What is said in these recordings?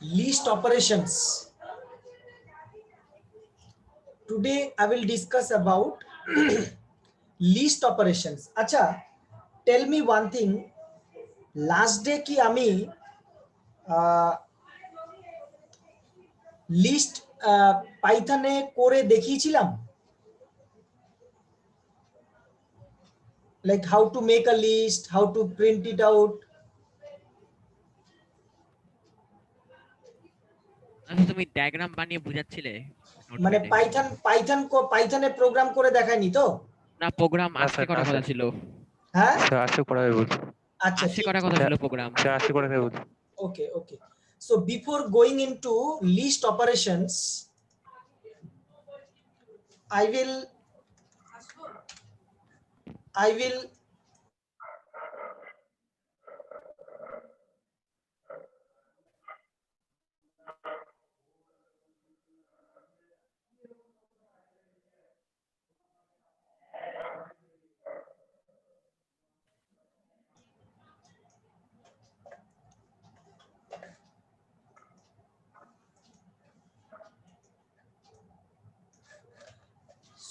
List operations. Today I will discuss about list operations. Acha, tell me one thing. Last day ki ami list Python এ করে দেখিয়েছিলাম, like how to make a list, how to print it out. আচ্ছা, তুমি diagram বানিয়ে বুঝাচ্ছিলে মানে নোটপ্যাডে। পাইথনে programme করে দেখায়নি তো? না, প্রোগ্রাম আজকে করার কথা ছিল। হ্যাঁ, আজকে করা হবে বলছে। আচ্ছা আজকে ঠিক করার কথা ছিল প্রোগ্রাম। আজকে করা হবে বলছে। Okay. So before going into list operations, I will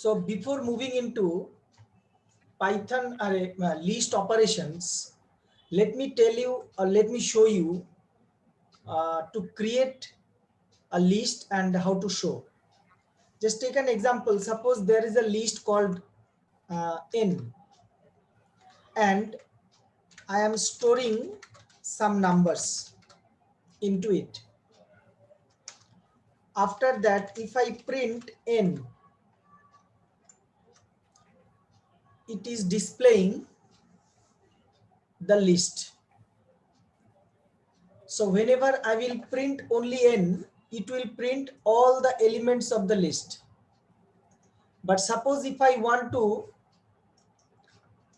so before moving into Python list operations, let me tell you or let me show you to create a list and how to show. Just take an example. Suppose there is a list called n and I am storing some numbers into it. After that, if I print n, it is displaying the list. So whenever I will print only n, it will print all the elements of the list. But suppose if I want to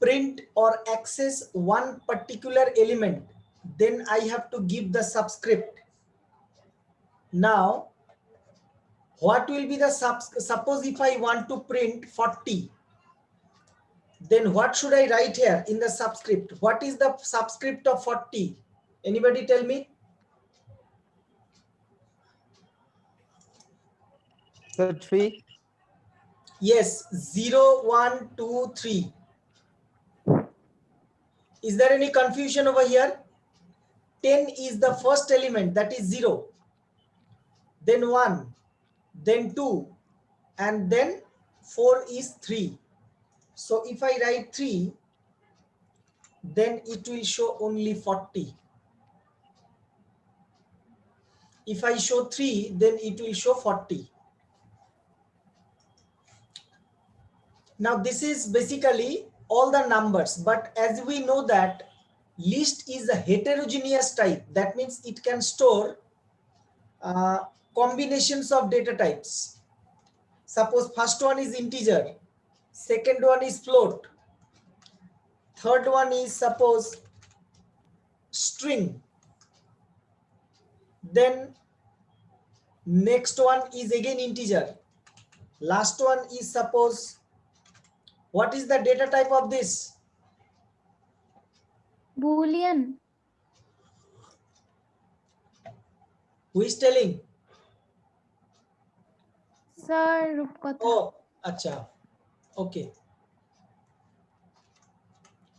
print or access one particular element, then I have to give the subscript. Now, what will be the suppose if I want to print 40, then what should I write here in the subscript? What is the subscript of 40? Anybody tell me? So 3. Yes, 0, 1, 2, 3. Is there any confusion over here? 10 is the first element, that is 0. Then 1, then 2, and then 4 is 3. So if I write 3, then it will show only 40. If I show 3, then it will show 40. Now this is basically all the numbers, but as we know that list is a heterogeneous type, that means it can store combinations of data types. Suppose first one is integer, second one is float, third one is suppose string, then next one is again integer, last one is suppose, what is the data type of this? Boolean. Who is telling? Sir, Rupkatha. Oh, acha. Okay.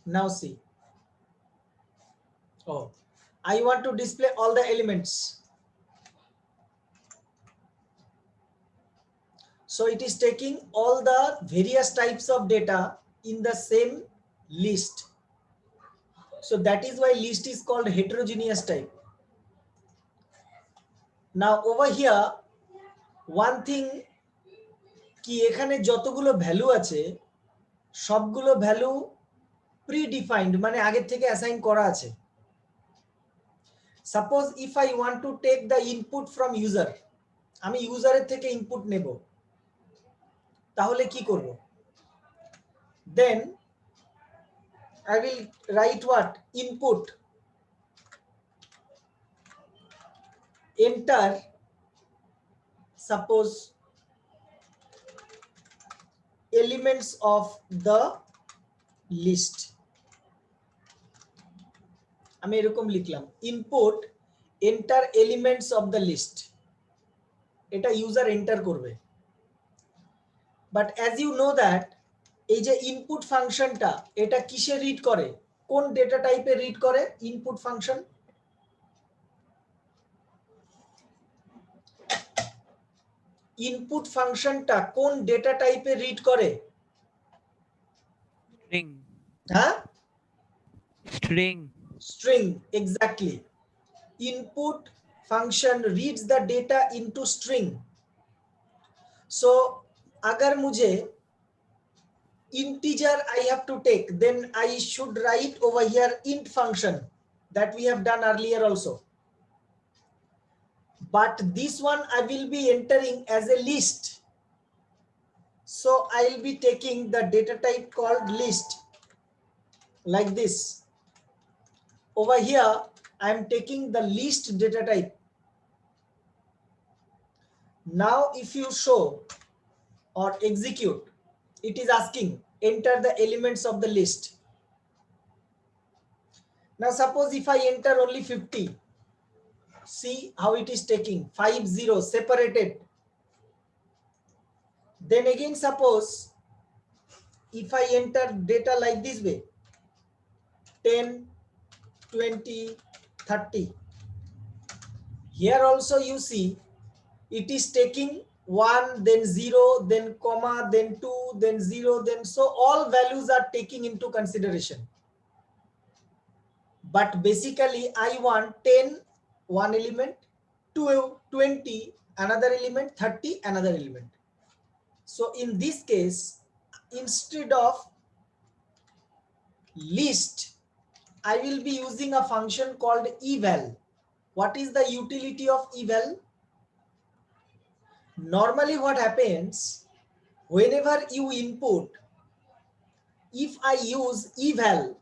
Now see. Oh, I want to display all the elements. So it is taking all the various types of data in the same list. So that is why list is called heterogeneous type. Now over here, one thing কি এখানে যতগুলো value আছে সবগুলো value predefined, মানে আগের থেকে assign করা আছে। Suppose if I want to take the input from user, আমি ইউজারের থেকে ইনপুট নেব, তাহলে কি করব? Then I will write what input, enter suppose elements of the list. আমি এরকম লিখলাম input enter elements of the list, এটা ইউজার এন্টার করবে। But as you know that এই যে ইনপুট ফাংশনটা এটা কিসে রিড করে, কোন ডেটা টাইপে রিড করে ইনপুট ফাংশন? ইনপুট ফাংশনটা কোন ডেটা টাইপে রিড করে? স্ট্রিং। হ্যাঁ, string. string, exactly. Input function reads the data into string. So agar mujhe integer I have to take, then I should write over here int function that we have done earlier also. But this one I will be entering as a list. So I will be taking the data type called list like this. Over here, I am taking the list data type. Now, if you show or execute, it is asking enter the elements of the list. Now, suppose if I enter only 50, see how it is taking 50 separated. Then again, suppose if I enter data like this way, 10, 20, 30. Here also you see it is taking 1, then 0, then comma, then 2, then 0, then so all values are taking into consideration. But basically I want 10 one element, 20 another element, 30 another element. So in this case, instead of list, I will be using a function called eval. What is the utility of eval? Normally what happens, whenever you input, if I use eval,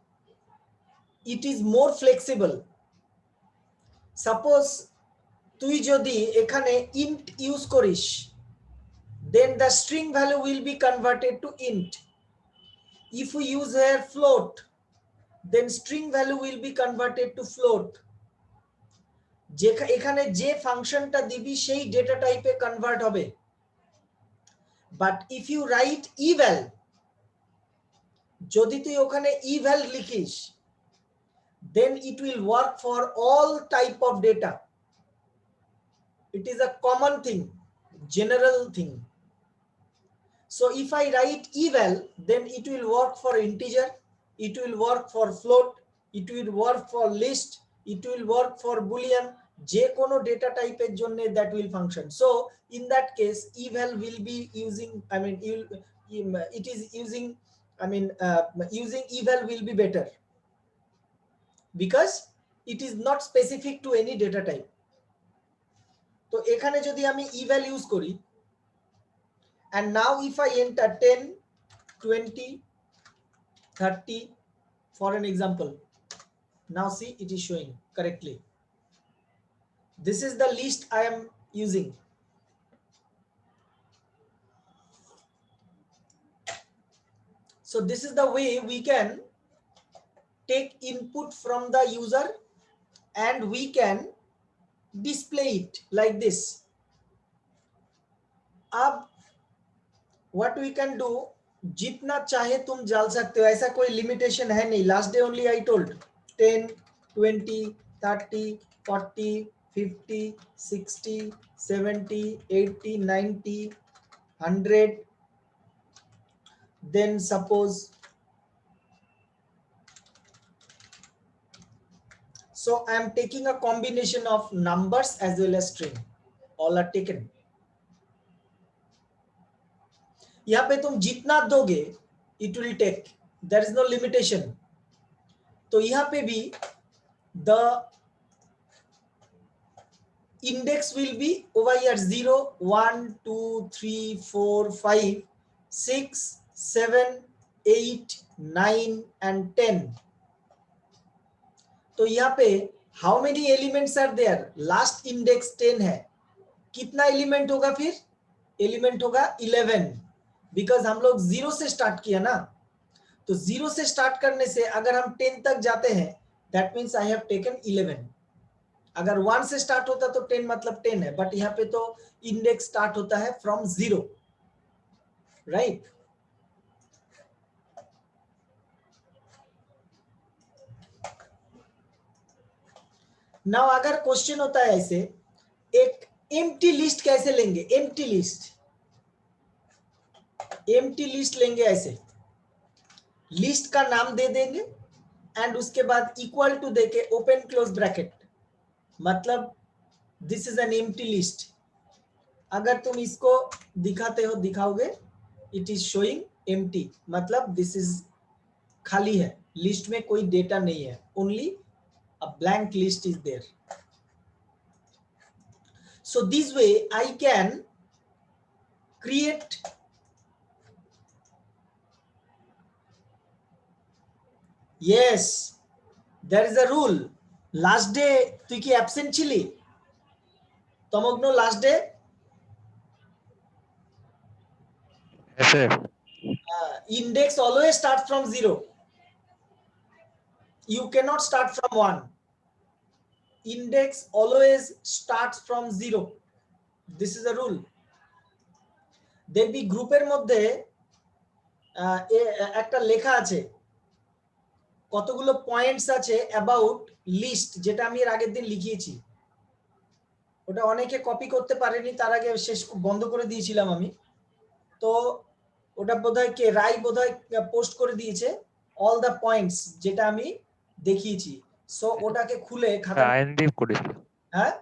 it is more flexible. Suppose তুই যদি এখানে int use করিস, then the string value will be converted to int. If we use here float, then string value will be converted to float. এখানে যে ফাংশনটা দিবি সেই data টাইপে কনভার্ট হবে। But if you write eval, যদি তুই ওখানে eval লিখিস, then it will work for all type of data. It is a common thing, general thing. So if I write eval, then it will work for integer, it will work for float, it will work for list, it will work for boolean, যে কোনো data type এর জন্য that will function. So in that case, eval will be using, I mean, it is using, I mean, using eval will be better because it is not specific to any data type. তো এখানে যদি আমি eval use করি, and now if I enter 10, 20, 30 for an example, now see it is showing correctly. This is the list I am using. So this is the way we can take input from the user and we can display it like this. अब what we can do, जितना चाहे तुम डाल सकते हो, ऐसा कोई limitation है नहीं. Last day only I told 10, 20, 30, 40, 50, 60, 70, 80, 90, 100. Then suppose, so I am taking a combination of numbers as well as string. All are taken. यहाँ पे तुम जितना दोगे it will take, there is no limitation. तो यहाँ पे भी the index will be over here 0, 1, 2, 3, 4, 5, 6, 7, 8, 9 and 10. तो यहाँ पे how many elements are there? Last index 10 है, कितना एलिमेंट होगा फिर? एलिमेंट होगा 11, बिकॉज हम लोग 0 से स्टार्ट किया ना. तो 0 से स्टार्ट करने से अगर हम 10 तक जाते हैं, that means I have taken 11. अगर 1 से स्टार्ट होता तो 10 मतलब 10 है, बट यहाँ पे तो इंडेक्स स्टार्ट होता है फ्रॉम 0, राइट? नाउ अगर क्वेश्चन होता है ऐसे, एक एम्प्टी लिस्ट कैसे लेंगे? एम्प्टी लिस्ट लेंगे ऐसे, लिस्ट का नाम दे देंगे एंड उसके बाद इक्वल टू देके ओपन क्लोज ब्रैकेट, मतलब this is an empty list. अगर तुम इसको दिखाते हो, दिखाओगे, इट इज शोइंग एम्प्टी, मतलब दिस इज खाली है, लिस्ट में कोई डेटा नहीं है, only a blank list is there. So this way I can create yes, there is a rule. Last day তুই কি absent ছিলি? তমগ্ন last day? Yes, sir. Index always starts from 0. You cannot start from 1. Index always starts from 0. This is a rule. দেখবি গ্রুপের মধ্যে একটা লেখা আছে, কতগুলো পয়েন্টস আছে অ্যাবাউট লিস্ট, যেটা আমি এর আগের দিন লিখিয়েছি। ওটা অনেকে কপি করতে পারেনি, তার আগে শেষ বন্ধ করে দিয়েছিলাম আমি। তো ওটা বোধহয় কে রাই বোধহয় পোস্ট করে দিয়েছে, অল দ্য পয়েন্টস, যেটা আমি দেখিয়েছি। সো ওটাকে খুলে খাতা, আইএনডি করেছিল হ্যাঁ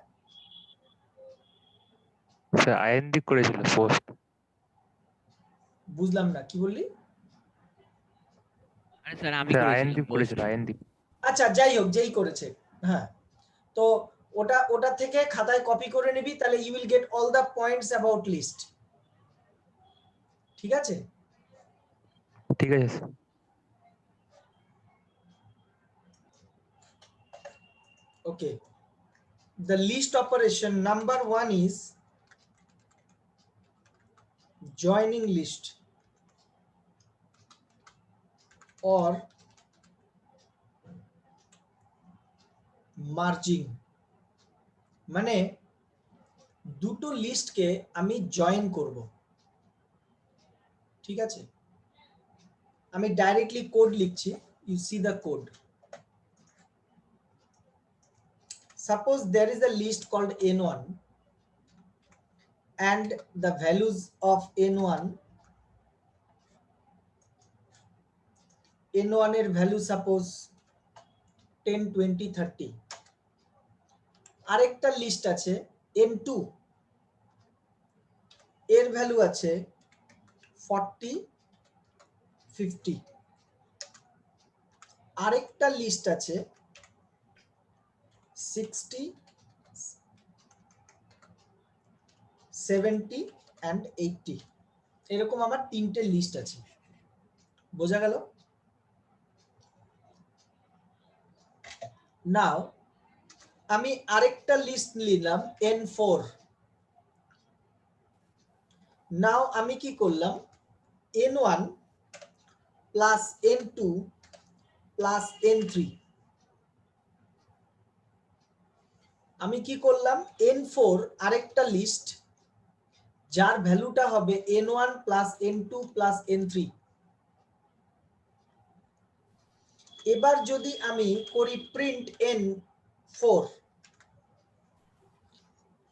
স্যার, আইএনডি করেছিল পোস্ট। বুঝলাম না কি বললি? আরে স্যার আমি স্যার করেছিলাম আইএনডি করেছিল, পোস্ট। আইএনডি। আচ্ছা যাই হোক, যেই করেছে, হ্যাঁ। তো ওটা থেকে খাতায় কপি করে নিবি, তাহলে you will get all the points about list. ঠিক আছে? ঠিক আছে sir. Okay. The list operation number 1 is joining list or merging, মানে দুটো লিস্টকে আমি জয়েন করব। ঠিক আছে, আমি ডাইরেক্টলি কোড লিখছি, you see the code. Suppose there is a list called n1 and the values of n1 এর ভ্যালু সাপোজ 10 20 30। আরেকটা লিস্ট আছে n2, এর ভ্যালু আছে 40 50। আরেকটা লিস্ট আছে 60 70 and 80। এরকম আমার তিনটে লিস্ট আছে। বোঝা গেল? নাও আমি আরেকটা লিস্ট নিলাম n4। নাও আমি কি করলাম, n1 plus n2 plus n3, আমি কি করলাম, n4 আরেকটা লিস্ট যার ভ্যালুটা হবে n1 plus n2 plus n3। এবার যদি আমি করি print n4,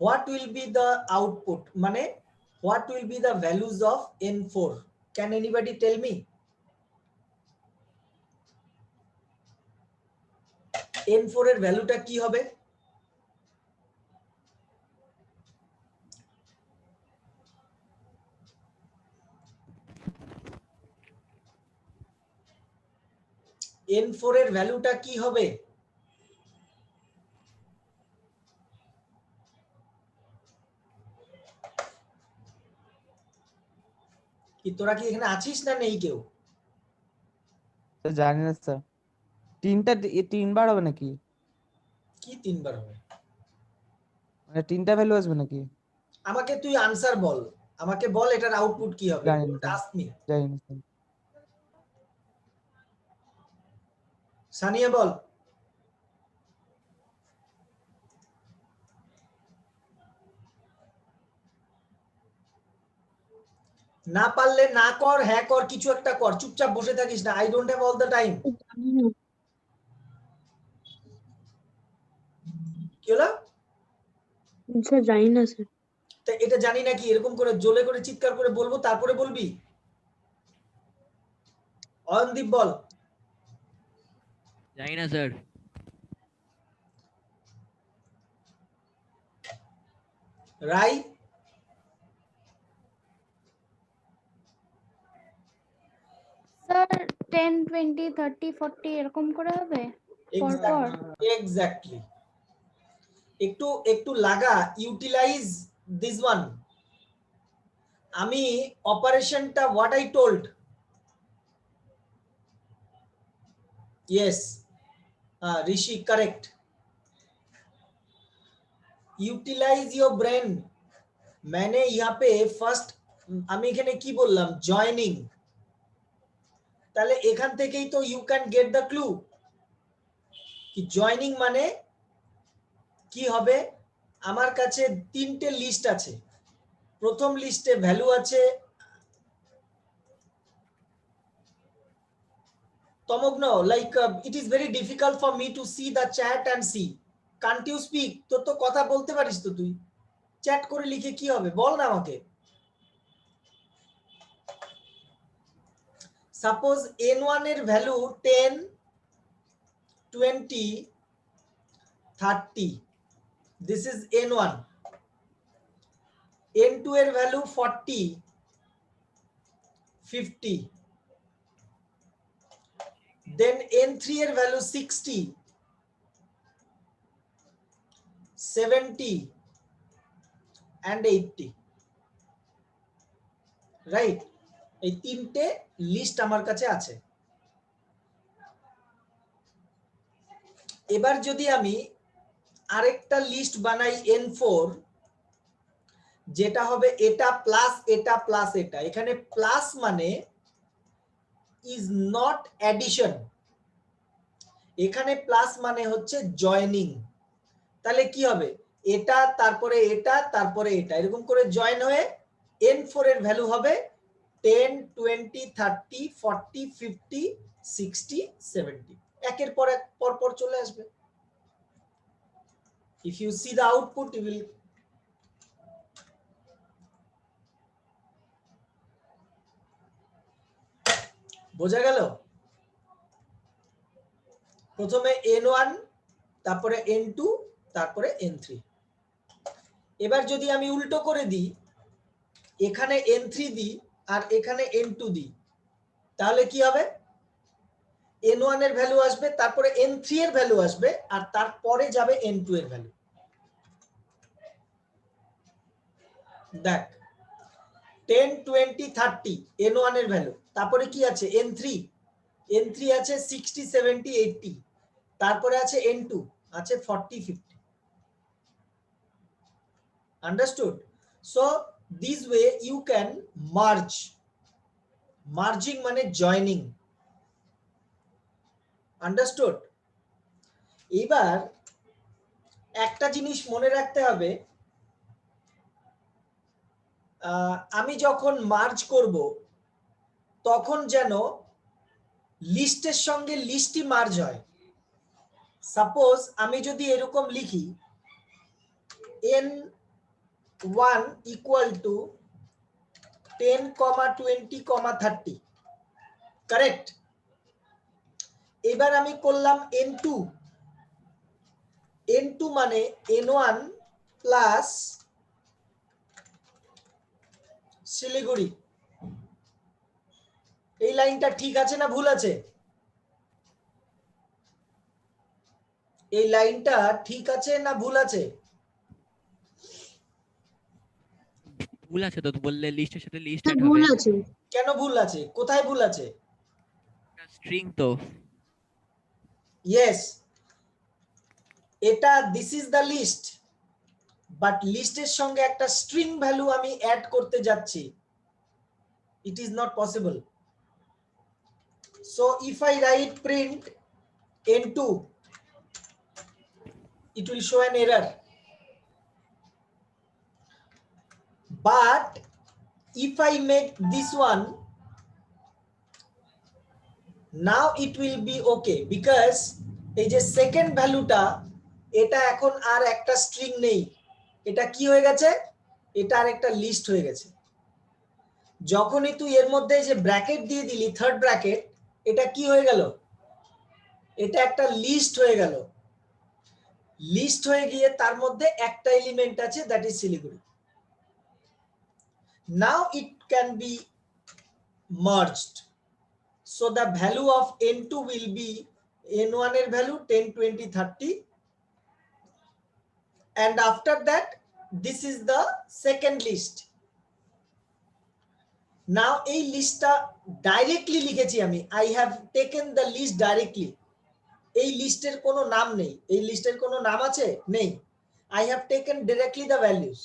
what will be the output, মানে what will be the values of n4? Can anybody tell me? n4 এর ভ্যালুটা কি হবে? n4 এর ভ্যালুটা কি হবে? কি তোরা কি এখানে আছিস না নেই কেউ? স্যার জানি না স্যার, তিনবার হবে নাকি? কি তিনবার হবে? মানে তিনটা ভ্যালু আসবে নাকি? আমাকে তুই আনসার বল, আমাকে বল এটার আউটপুট কি হবে। জানি না স্যার, আস্ক মি। জানি না স্যার। সানিয়া বল। না পারলে না কর, হ্যাঁ কর, কিছু একটা কর, চুপচাপ বসে থাকিস না। I don't have all the time. কি হলো? স্যার জানি না স্যার। তা এটা জানি না কি এরকম করে জোরে করে চিৎকার করে বলবো তারপরে বলবি? অয়নদীপ বল। জানি না স্যার। রাই? স্যার 10 20 30 40 এরকম করে হবে পরপর? এক্স্যাক্টলি। একটু একটু লাগা, ইউটিলাইজ দিস ওয়ান। আমি অপারেশনটা what I told, yes Rishi correct, utilize your brain. मैंने यहाँ पे ফার্স্ট আমি এখানে কি বললাম, জয়নিং। তাহলে এখান থেকেই তো you can get the clue কি জয়নিং মানে কি হবে। আমার কাছে তিনটে লিস্ট আছে। প্রথম লিস্টে ভ্যালু আছে তমগ্ন, like it is very difficult for me to see the chat and see. Can't you speak? তোর তো কথা বলতে পারিস তো, তুই চ্যাট করে লিখে কি হবে বল না আমাকে। সাপোজ n1 এর value 10 20 30, this is n1। n2 এর ভ্যালু 40 50, দেন n3 এর ভ্যালু 60 70 and 80, রাইট? এই তিনটে লিস্ট আমার কাছে আছে। এবার যদি আমি আরেকটা লিস্ট বানাই n4, যেটা হবে এটা প্লাস এটা প্লাস এটা। এখানে প্লাস মানে ইজ নট অ্যাডিশন, এখানে প্লাস মানে হচ্ছে জয়নিং। তাহলে কি হবে, এটা তারপরে এটা তারপরে এটা, এরকম করে জয়েন হয়ে n4 এর ভ্যালু হবে 10 20 30 40 50 60 70, একের পর এক পর পর চলে আসবে। if you see the output you will বোঝা গেল? প্রথমে n1, তারপরে n2, তারপরে n3। এবার যদি আমি উল্টো করে দিই, এখানে n3 দিই আর এখানে n2 দিই, তাহলে কি হবে, n1 এর ভ্যালু আসবে, তারপরে n3 এর ভ্যালু আসবে, আর তারপরে যাবে n2 এর ভ্যালু। দেখ 10 20 30 n1 এর ভ্যালু, তারপরে কি আছে n3, n3 আছে 60 70 80, তারপরে আছে n2 আছে 40 50। Understood? So this way you can merge, merging মানে জয়নিং। আন্ডারস্টুড? এবার একটা জিনিস মনে রাখতে হবে, আমি যখন মার্জ করব তখন যেন লিস্টের সঙ্গে লিস্টই মার্জ হয়। সাপোজ আমি যদি এরকম লিখি n1 ইকুয়াল টু 10 20 30, কারেক্ট? এবার আমি করলাম n2, n2 মানে n1 প্লাস শিলিগুড়ি। এই লাইনটা ঠিক আছে না ভুল আছে? এই লাইনটা ঠিক আছে না ভুল আছে? ভুল আছে তো, বললে লিস্টের সাথে লিস্ট স্যার অ্যাড ভুল হবে। আছে। কেন ভুল আছে? কোথায় ভুল আছে? স্ট্রিং তো। ইয়েস, এটা this is the list, but লিস্টের সঙ্গে একটা স্ট্রিং ভ্যালু আমি অ্যাড করতে যাচ্ছি। It is not possible. So if I write print n2, it will show an error, but if I make this one, now it will be okay, because এই যে second ভ্যালুটা এটা এখন আর একটা string নেই, এটা কি হয়ে গেছে, এটা আর একটা লিস্ট হয়ে গেছে। যখনই তুই এর মধ্যে যে ব্র্যাকেট দিয়ে দিলি থার্ড ব্র্যাকেট, এটা কি হয়ে গেল, এটা একটা লিস্ট হয়ে গেল। লিস্ট হয়ে গিয়ে তার মধ্যে একটা এলিমেন্ট আছে, that is Siliguri. Now it can be merged, so the value of n2 will be n1 এর value 10 20 30, and after that this is the second list. now এই লিস্টটা ডাইরেক্টলি লিখেছি আমি, I have taken the list directly. এই লিস্টের কোনো নাম নেই, এই লিস্টের কোনো নাম আছে নেই, I have taken directly the values.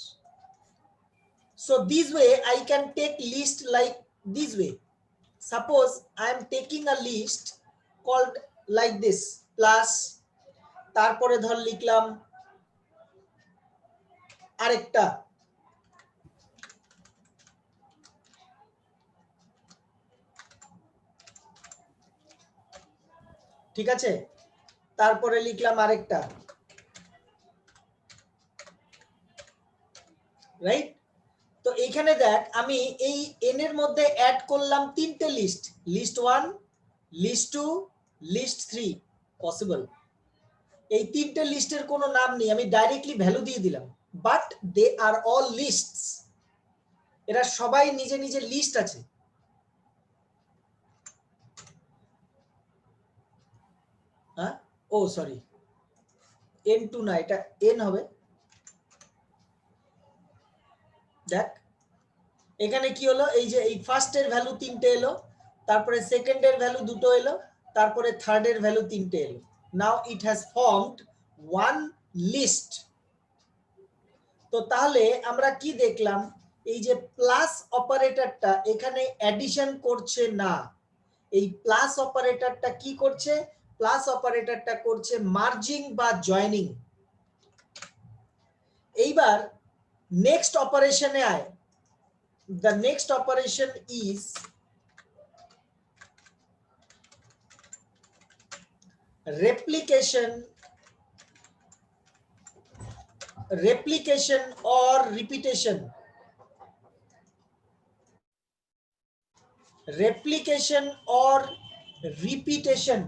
so this way I can take list like this way. Suppose I am taking a list called like this, plus তারপরে ধর লিখলাম আরেকটা, ঠিক আছে, তারপরে লিখলাম আরেকটা, রাইট? তো এইখানে দেখ আমি এই n এর মধ্যে অ্যাড করলাম তিনটে list, list 1, list 2, list 3 possible. এই তিনটে লিস্টের কোনো নাম নেই, আমি ডাইরেক্টলি ভ্যালু দিয়ে দিলাম, but they are all lists, এরা সবাই নিজে নিজে লিস্ট আছে। হ্যাঁ, ও সরি, n2 না, এটা n হবে। দেখ এখানে কি হলো, এই যে এই ফার্স্টের ভ্যালু তিনটে এলো, তারপরে সেকেন্ডের ভ্যালু দুটো এলো, তারপরে থার্ডের ভ্যালু তিনটে এলো। Now it has formed one list. তো তাহলে আমরা কি দেখলাম, এই যে প্লাস অপারেটরটা এখানে অ্যাডিশন করছে না, এই প্লাস অপারেটরটা কি করছে, প্লাস অপারেটরটা করছে মার্জিং বা জয়েনিং। এইবার নেক্সট অপারেশনে আয়। The next operation is replication or repetition. Replication or repetition.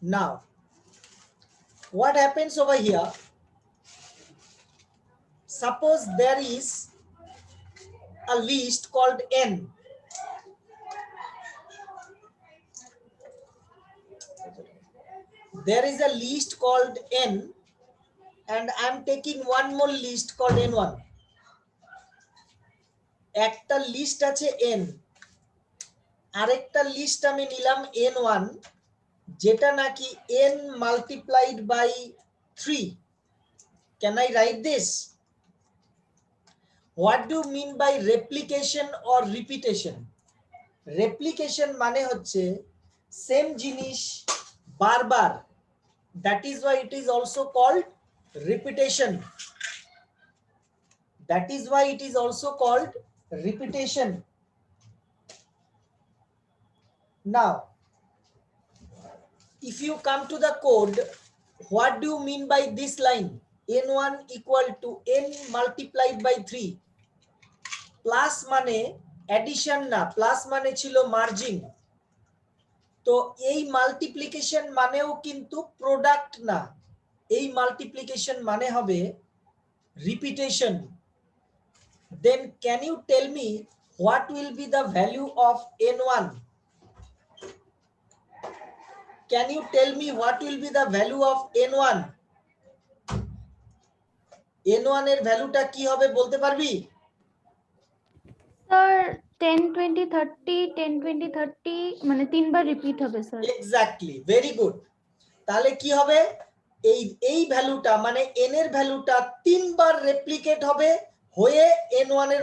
Now what happens over here, suppose there is a list called n. There is a list called n and I am taking one more list called n1. একটা list আছে n, আরেকটা list আমি নিলাম n1, যেটা নাকি n multiplied by 3. Can I write this? What do you mean by replication or repetition? Replication মানে হচ্ছে same জিনিস বারবার, that is why it is also called repetition. That is why it is also called repetition. Now if you come to the code, what do you mean by this line, n1 equal to n multiplied by 3? Plus মানে addition না, plus মানে ছিল merging. তো এই multiplication মানেও কিন্তু product না, এই মাল্টিপ্লিকেশন মানে হবে repetition. Then can you tell me what will be the value of n1? Can you tell me what will be the value of n1? n1 এর ভ্যালুটা কি হবে বলতে পারবি? স্যার 10 20 30 10 20 30 মানে তিনবার রিপিট হবে স্যার। Exactly, very good. তাহলে কি হবে, এই ভ্যালুটা মানে n এর ভ্যালুটা তিনবার রেপ্লিকেট হবে হয়ে n1 এর